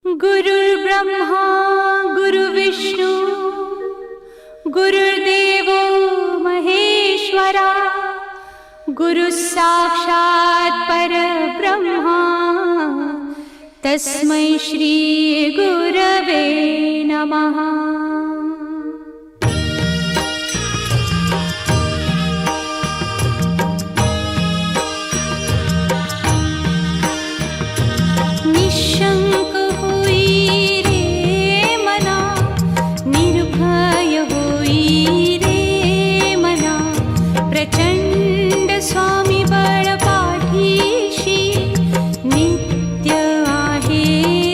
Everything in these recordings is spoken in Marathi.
गुरुर्ब्रह्मा गुरुर्विष्णू गुरुर्देवो महेश्वरा गुरुः साक्षात् परब्रह्मा तस्मै श्री गुरवे नमः। निशंक होई रे मना, निर्भय होई रे मना, प्रचंड स्वामी बळ पाठीशी नित्य आहे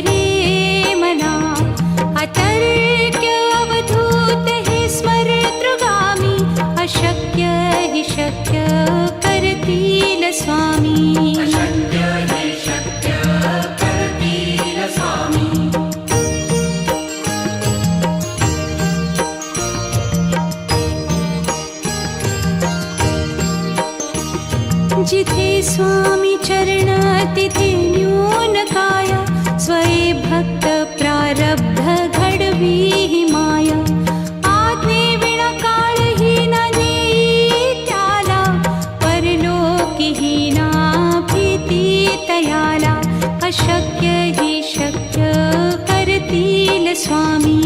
रे मना। अतर्क्य अवधूत हे स्मरतृगामी, अशक्य हि शक्य करतील स्वामी। जिथे स्वामी चरण तिथे न्यून काय, स्वये भक्त प्रारब्ध घडवी ही माया। आज्ञे विना काळही न नेई त्याला, परलोकी ही ना भीती तयाला। अशक्य ही शक्य करतील स्वामी।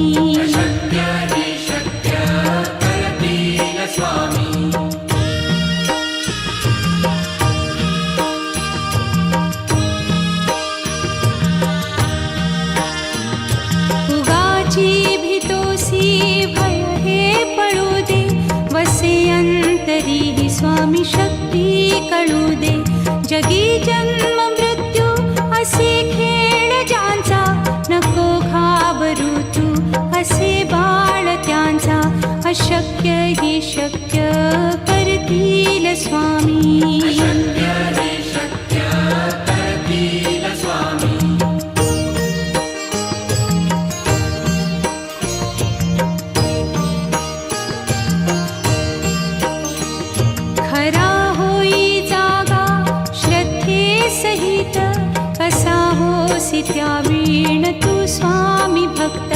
अंतरी ही स्वामी शक्ती कळू दे। जगी जन्म मृत्यू असे खेळ ज्यांचा, नको घाबरू तू असे बाळ त्यांचा। अशक्य ही शक्य करतील स्वामी। खरा होई जागा श्रद्धे सहित, कसा होसी त्या वीण तू स्वामी भक्त।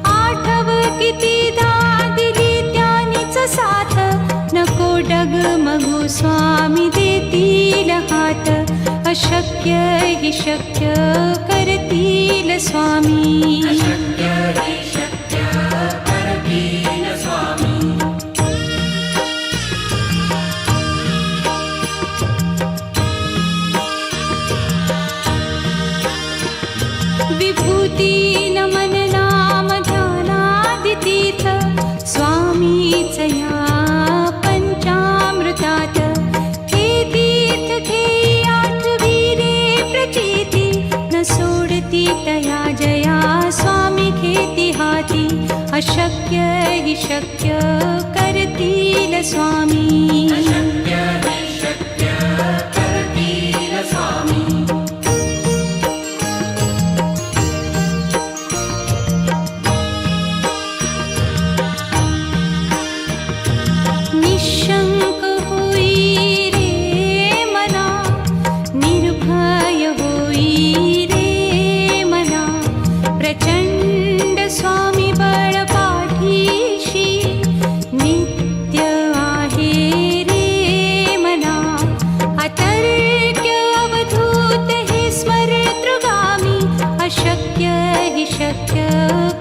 आठव कितीदा दिली त्यानीच साथ, नको डगमगू स्वामी देतील हात। अशक्य हि शक्य करतील स्वामी। विभूती नमन नाम ध्यानादितीर्थ, स्वामीच या पंचामृतात। हे तीर्थ घेई आठवी रे प्रचिती, न सोडती तया जया स्वामी घेती हाती। अशक्य हि शक्य करतील स्वामी। निशंक होई रे मना, निर्भय होई रे मना, प्रचंड स्वामी बळ पाठीशी नित्य आहे रे मना। अतर्क्य अवधूत हे स्मरतृगामी, अशक्य हि शक्य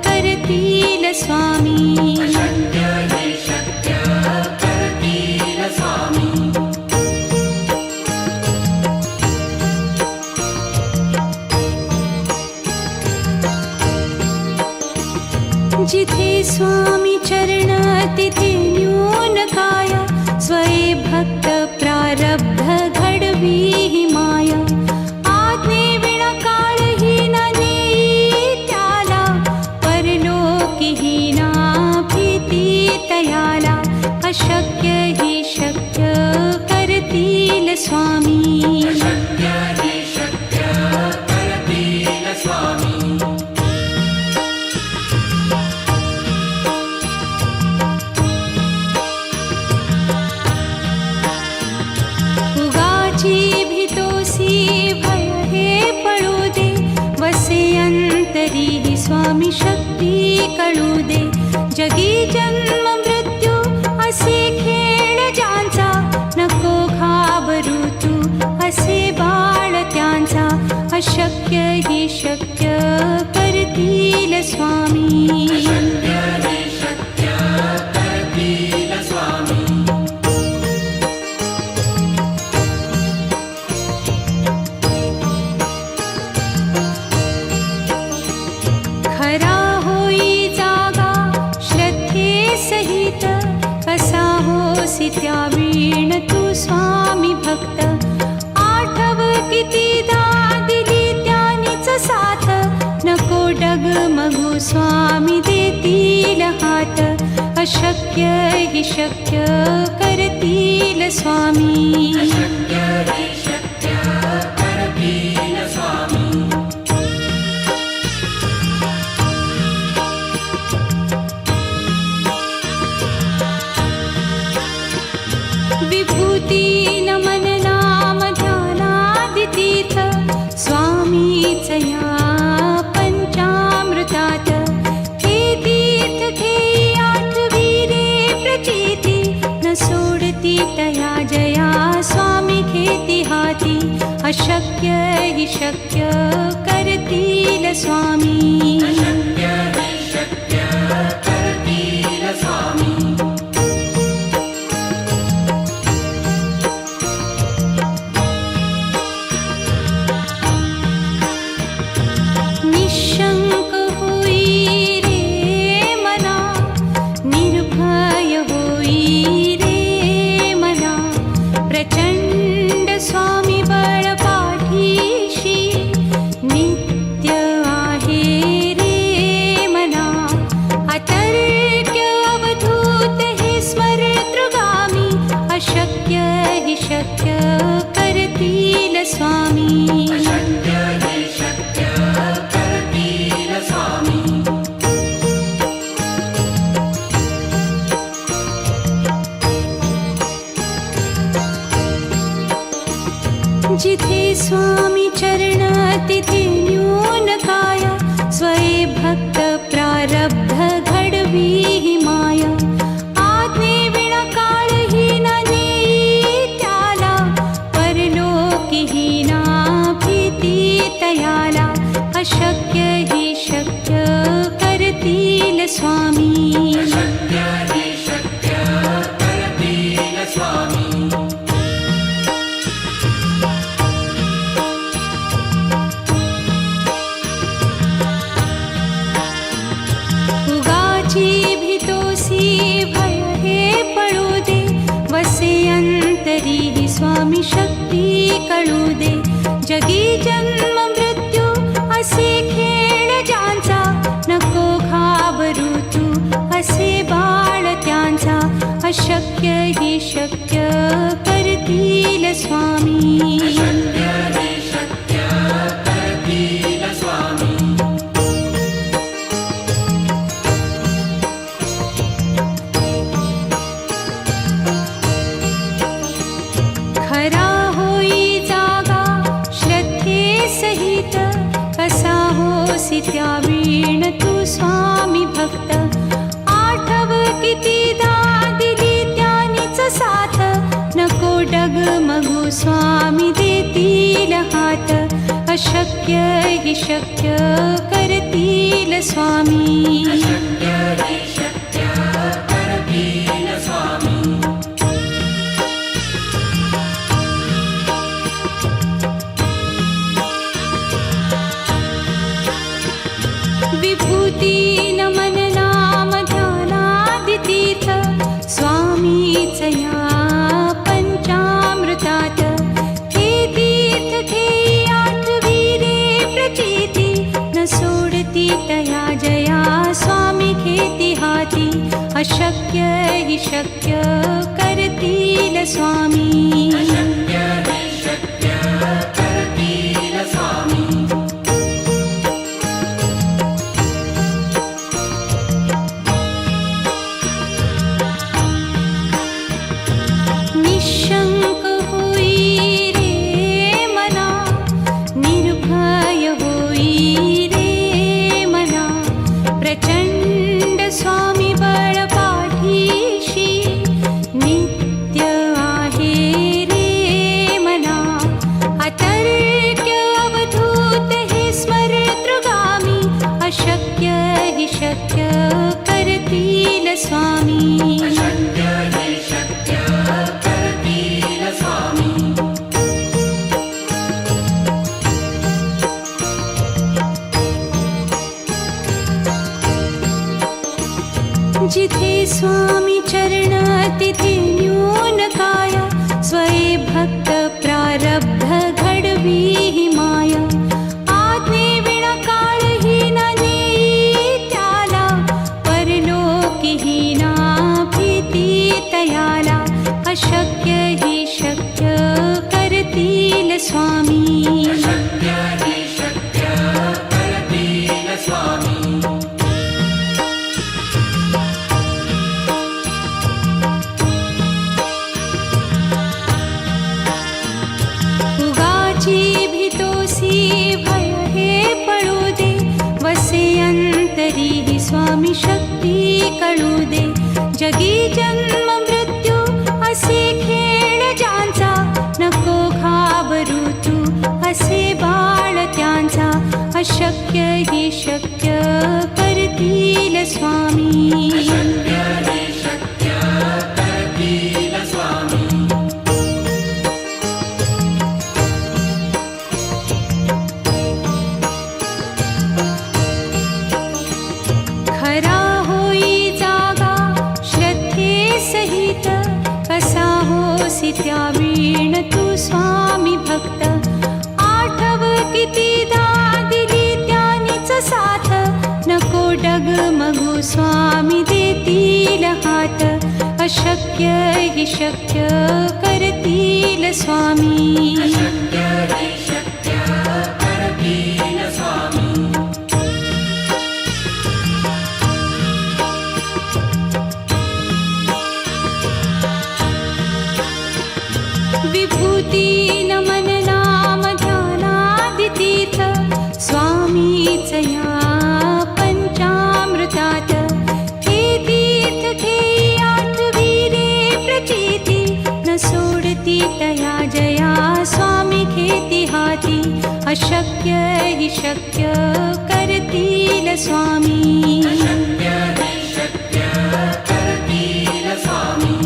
करतील स्वामी। जिथे स्वामी चरण तिथे न्यून काय, स्वये भक्त प्रारब्ध घडवी ही माया। आज्ञे विना काळही न नेई त्याला, परलोकी ही ना भीती तयाला। अशक्य ही शक्य करतील स्वामी। उगाची भीतोसी भय हे पळू दे, वसे अंत अंतरी स्वामी शक्ती कळू दे. जगी जन्म मृत्यू असे खेळ ज्यांचा, नको घाबरू तू असे बाळ त्यांचा. अशक्य ही शक्य करतील स्वामी. खरा होई जागा श्रद्धे सहित, कसा होसी त्या वीण तू स्वामी भक्त. आठव कितीदा दिली त्यानीच साथ, नको डगमगू स्वामी देतील हात. अशक्य ही शक्य करतील स्वामी. विभूती नमन नाम ध्यानादितीर्थ, स्वामीच या पंचामृतात. हे तीर्थ घेई आठवी रे प्रचिती, न सोडती तया जया स्वामी घेती हाती. अशक्य ही शक्य करतील स्वामी. निशंक होई रे मना, निर्भय होई रे मना. प्रचंड स्वामी बळ पाठीशी, नित्य आहे रे मना. अतर्क्य अवधूत हे स्मरतृगामी, अशक्य हि शक्य करतील स्वामी. जिथे स्वामी चरण तिथे न्यून काया, स्वये भक्त प्रारब्ध घडवी ही माया. आज्ञे विना काळही न नेई त्याला, परलोकी ही ना भीती तयाला. अशक्य ही शक्य करतील स्वामी. भय हे पळू दे, वसे अंतरी स्वामी शक्ती कळू दे. जगी जन्म मृत्यू असे खेळ ज्यांचा, नको घाबरू तू असे बाळ त्यांचा. अशक्य ही शक्य करतील स्वामी. खरा होई जागा श्रद्धे सहित, कसा होसी त्या वीण तू स्वामी भक्त. आठव कितीदा दिली त्यानीच साथ, नको डगमगू स्वामी देतील हात. अशक्य हि शक्य करतील स्वामी. विभूती नमन नाम ध्यानादितीर्थ, स्वामीच या पंचामृतात. हे तीर्थ घेई आठवी रे प्रचिती, न सोडती तया जया स्वामी घेती हाती. अशक्य हि शक्य करतील स्वामी. निशंक होई रे मना, निर्भय होई रे अशक्य हि शक्य करतील स्वामी. अशक्य हि शक्य करतील स्वामी. जिथे स्वामी चरण तिथे न्यून काय. स्वये भक्त प्रारब्ध घडवी हि माया. आज्ञे विना काळही न नेई त्याला. परलोकीही ना भीती तयाला. अशक्य हि शक्य करतील स्वामी. अशक्य हि शक्य करतील स्वामी. भय हे पळू दे. वसे अंतरी हि स्वामी शक्ती कळू दे. जगी जन्म मृत्यू असे खेळ ज्यांचा. नको घाबरू तू असे बाळ त्यांचा. अशक्य हि शक्य करतील स्वामी. अशक्य हि शक्य करतील स्वामी. खरा होई जागा श्रद्धे सहित. कसा होसी त्या वीण तू स्वामी भक्त. आठव कितीदा दिली त्यानीच साथ. नको डगमगू स्वामी देतील हात. अशक्य हि शक्य करतील स्वामी. अशक्य हि शक्य करतील स्वामी. विभूती नमन नाम ध्यानादि तीर्थ. स्वामीच या पंचामृतात. हे तीर्थ घेई आठवी रे प्रचिती. न सोडती तया जया स्वामी घेती हाती. अशक्य हि शक्य करतील स्वामी. अशक्य हि शक्य करतील स्वामी.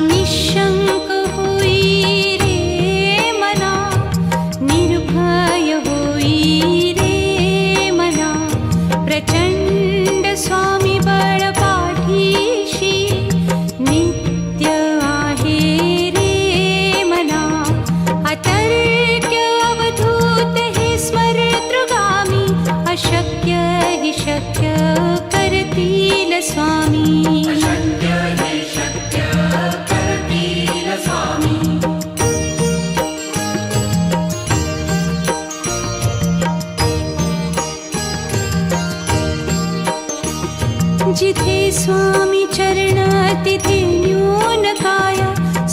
निशंक होई रे मना. निर्भय होई रे मना. प्रचंड स्वामी बळ पाठीशी. नित्य आहे रे मना. अतर्क्य अवधूत हे स्मरतृगामी. अशक्य हि शक्य करतील स्वामी. अशक्य हि शक्य करतील स्वामी. जिथे स्वामी चरण तिथे न्यून काय.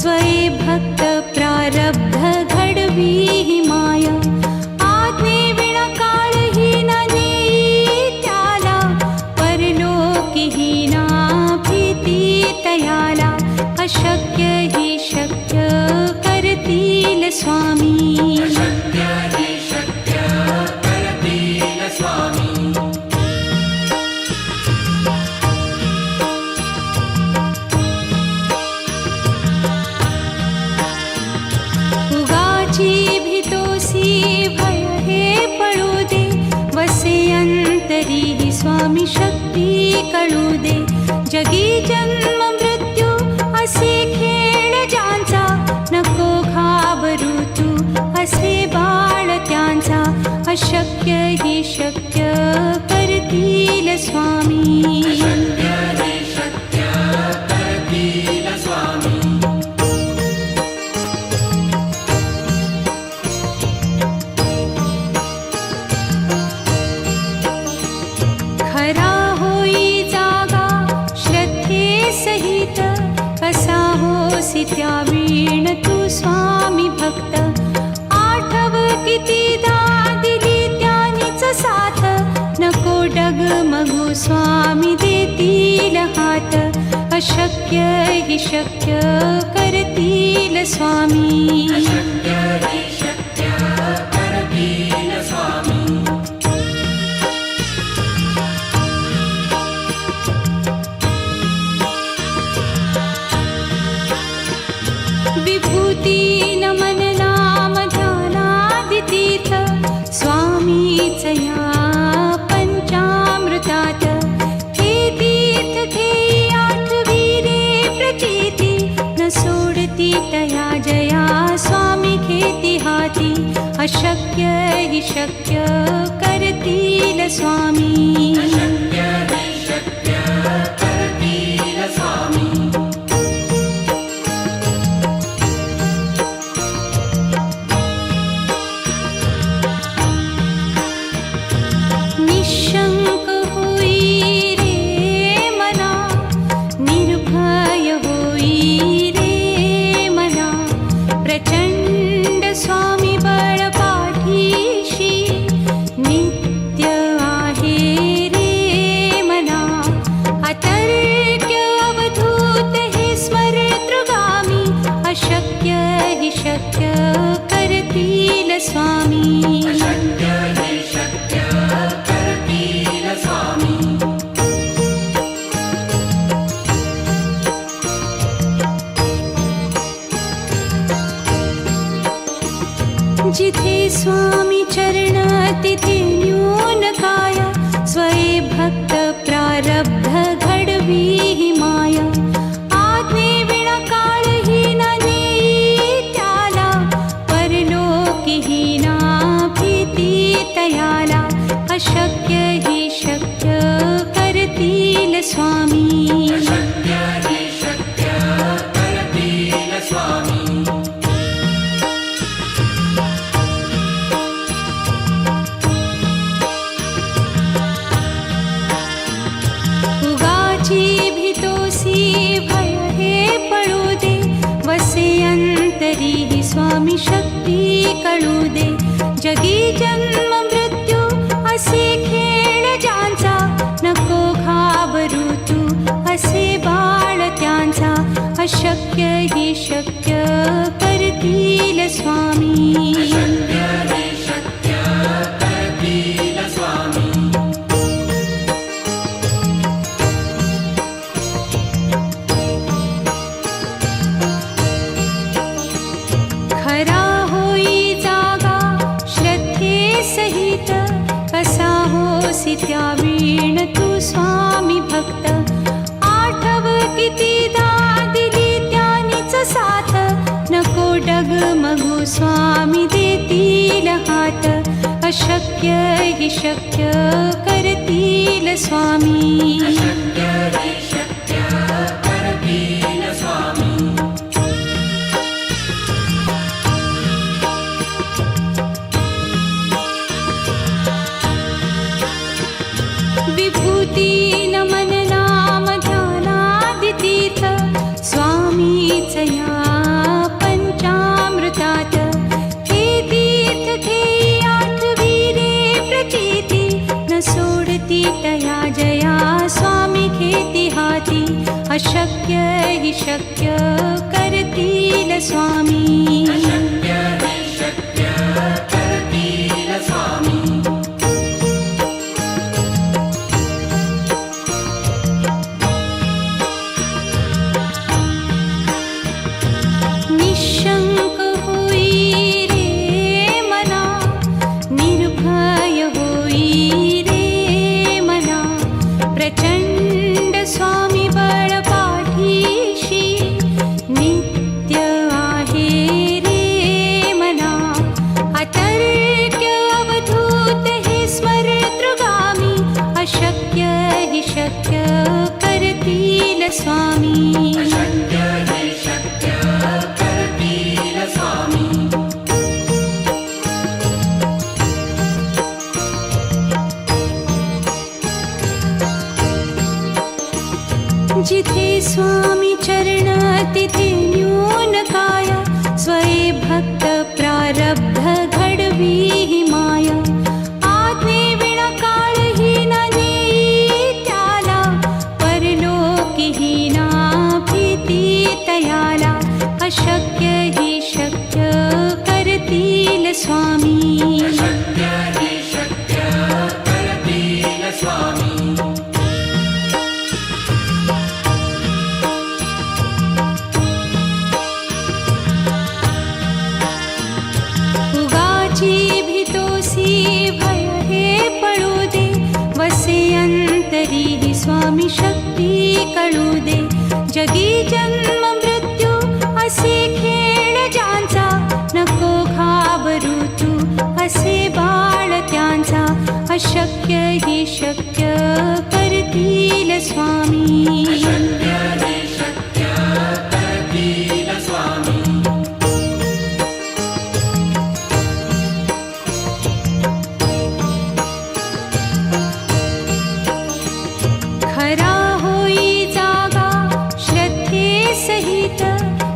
स्वये भक्त प्रारब्ध घडवी हि माया. आज्ञे विना काळही न नेई त्याला. परलोकीही ना भीती तयाला. अशक्य हि शक्य करतील स्वामी. अशक्य हि शक्य करतील स्वामी. उगाची भीतोसी भय हे पळू दे. वसे अंतरी हि स्वामी शक्ती कळू दे. जगी जन्म मृत्यू असे खेळ ज्यांचा. नको घाबरू तू असे बाळ त्यांचा. अशक्य हि शक्य करतील स्वामी. अशक्य हि शक्य करतील स्वामी. खरा होई जागा श्रद्धे सहित. कसा होसी त्या वीण तू स्वामी भक्त. आठव कितीदा दिली त्यानीच साथ. नको डगमगू स्वामी देतील हात. अशक्य अशक्य हि शक्य करतील स्वामी. अशक्य हि शक्य करतील स्वामी. विभूती नमन नाम ध्यानादितीर्थ स्वामीच या पंचामृतात. हे तीर्थ घेई आठविरे प्रचिती न सोडती तया जया स्वामी घेती हाती. अशक्य हि शक्य करतील स्वामी. अशक्य हि शक्य करतील स्वामी. निशंक होई रे मना, निर्भय होई रे मना. प्रचंड स्वामी बळ पाठीशी नित्य आहे रे मना. अतर्क्य अवधूत हे स्मरतृगामी. अशक्य हि शक्य करतील स्वामी. अशक्य हि शक्य करतील स्वामी. जिथे स्वामी चरण तिथे न्यून काय. स्वये भक्त प्रारब्ध घडवी ही माया. आज्ञे विना काळही न नेई त्याला. परलोकीही ना भीती तयाला. अशक्य हि शक्य करतील स्वामी. अशक्य हि शक्य करतील स्वामी. उगाची भीतोसी भय हे पळू दे. वसे अंतरी ही स्वामी शक्ती कळू दे. जगी जन्म मृत्यू असे खेळ ज्यांचा. नको घाबरू तू असे बाळ त्यांचा. अशक्य हि शक्य करतील स्वामी. अशक्य हि शक्य करतील स्वामी. खरा होई जागा श्रद्धे सहित. कसा होसी त्या वीण तू स्वामी भक्त. आठव कितीदा दिली त्यानीच साथ. नको डगमगू स्वामी देतील हात. अशक्य हि शक्य करतील स्वामी. अशक्य हि शक्य करतील स्वामी. विभूती नमन नाम ध्यानादितीर्थ स्वामीच या पंचामृतात. हे तीर्थ घेई आठविरे प्रचिती न सोडती तया जया स्वामी घेती हाती. अशक्य हि शक्य करतील स्वामी. अशक्य हि शक्य करतील स्वामी. निशंक होई रे मना, निर्भय होई रे मना. प्रचंड स्वामी बळ पाठीशी नित्य आहे रे मना. अतर्क्य अवधूत हे स्मरतृगामी. अशक्य हि शक्य करतील स्वामी. अशक्य हि शक्य करतील स्वामी. जिथे स्वामी चरण तिथे न्यून काय. स्वये भक्त प्रारब्ध घडवी ही माया. आज्ञे विना काळही न नेई त्याला. परलोकीही ना भी स्वामी शक्य हि शक्य करतील स्वामी उगाची भीतोसी भय हे पळू दे वसे अंतरी ही स्वामी शक्ती कळू दे जगी जन्म मृत्यू असे खेळ ज्यांचा नको घाबरू तू असे बाळ त्यांचा अशक्य ही शक्य करतील स्वामी शक्य हि शक्य करतील स्वामी खरा होई जागा श्रद्धे सहित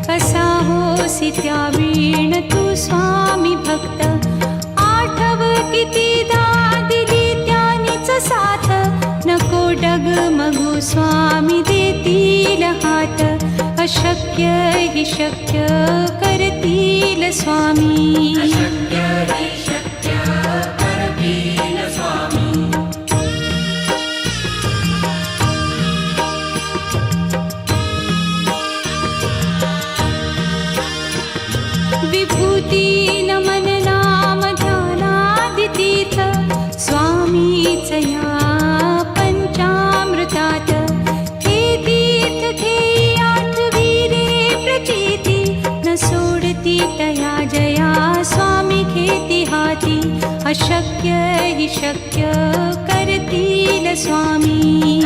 कसा होसी त्या वीण तू स्वामी भक्त आठव कितीदा दिली त्यानीच साथ नको डगमगू स्वामी देतील हात अशक्य हि शक्य करतील स्वामी शक्य हि शक्य करतील स्वामी विभूती नमन नाम ध्यानादितीर्थ स्वामीच या पंचामृतात हे तीर्थ घेई आठवी रे प्रचिती न सोडती तया जया स्वामी घेती हाती अशक्य हि शक्य करतील स्वामी